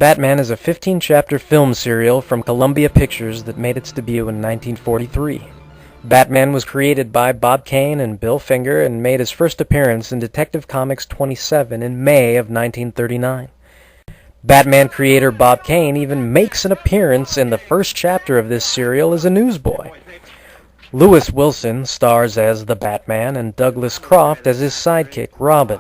Batman is a 15-chapter film serial from Columbia Pictures that made its debut in 1943. Batman was created by Bob Kane and Bill Finger and made his first appearance in Detective Comics 27 in May of 1939. Batman creator Bob Kane even makes an appearance in the first chapter of this serial as a newsboy. Lewis Wilson stars as the Batman and Douglas Croft as his sidekick, Robin.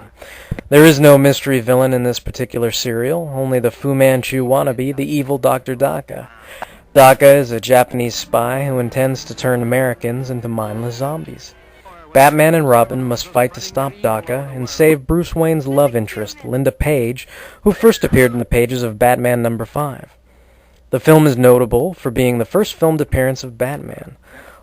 There is no mystery villain in this particular serial, only the Fu Manchu wannabe, the evil Dr. Daka. Daka is a Japanese spy who intends to turn Americans into mindless zombies. Batman and Robin must fight to stop Daka and save Bruce Wayne's love interest, Linda Page, who first appeared in the pages of Batman number 5. The film is notable for being the first filmed appearance of Batman.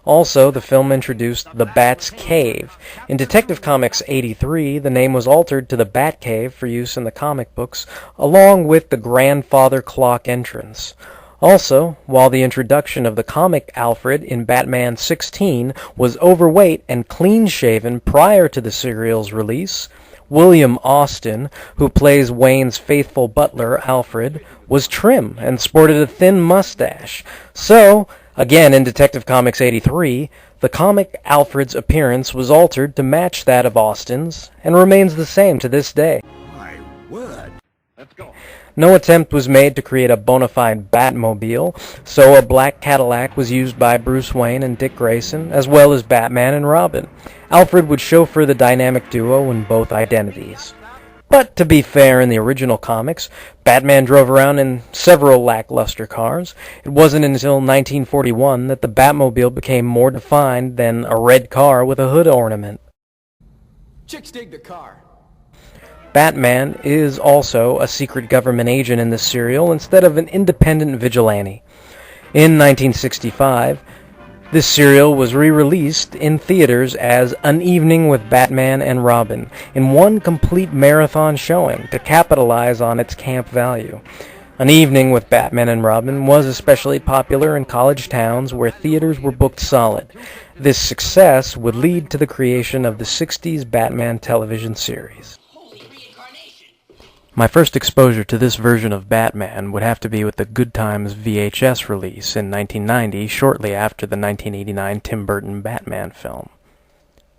Also, the film introduced the Bat's Cave. In Detective Comics 83, the name was altered to the Bat Cave for use in the comic books, along with the grandfather clock entrance. Also, while the introduction of the comic Alfred in Batman 16 was overweight and clean-shaven prior to the serial's release, William Austin, who plays Wayne's faithful butler, Alfred, was trim and sported a thin mustache. So, again, in Detective Comics 83, the comic Alfred's appearance was altered to match that of Austin's, and remains the same to this day. My word. Let's go. No attempt was made to create a bona fide Batmobile, so a black Cadillac was used by Bruce Wayne and Dick Grayson, as well as Batman and Robin. Alfred would chauffeur the dynamic duo in both identities. But to be fair, in the original comics, Batman drove around in several lackluster cars. It wasn't until 1941 that the Batmobile became more defined than a red car with a hood ornament. Chicks dig the car. Batman is also a secret government agent in this serial instead of an independent vigilante. In 1965, this serial was re-released in theaters as An Evening with Batman and Robin in one complete marathon showing to capitalize on its camp value. An Evening with Batman and Robin was especially popular in college towns where theaters were booked solid. This success would lead to the creation of the 60s Batman television series. My first exposure to this version of Batman would have to be with the Good Times VHS release in 1990, shortly after the 1989 Tim Burton Batman film.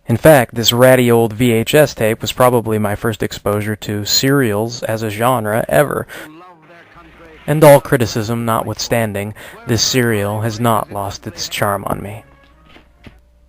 In fact, this ratty old VHS tape was probably my first exposure to serials as a genre ever. And all criticism notwithstanding, this serial has not lost its charm on me.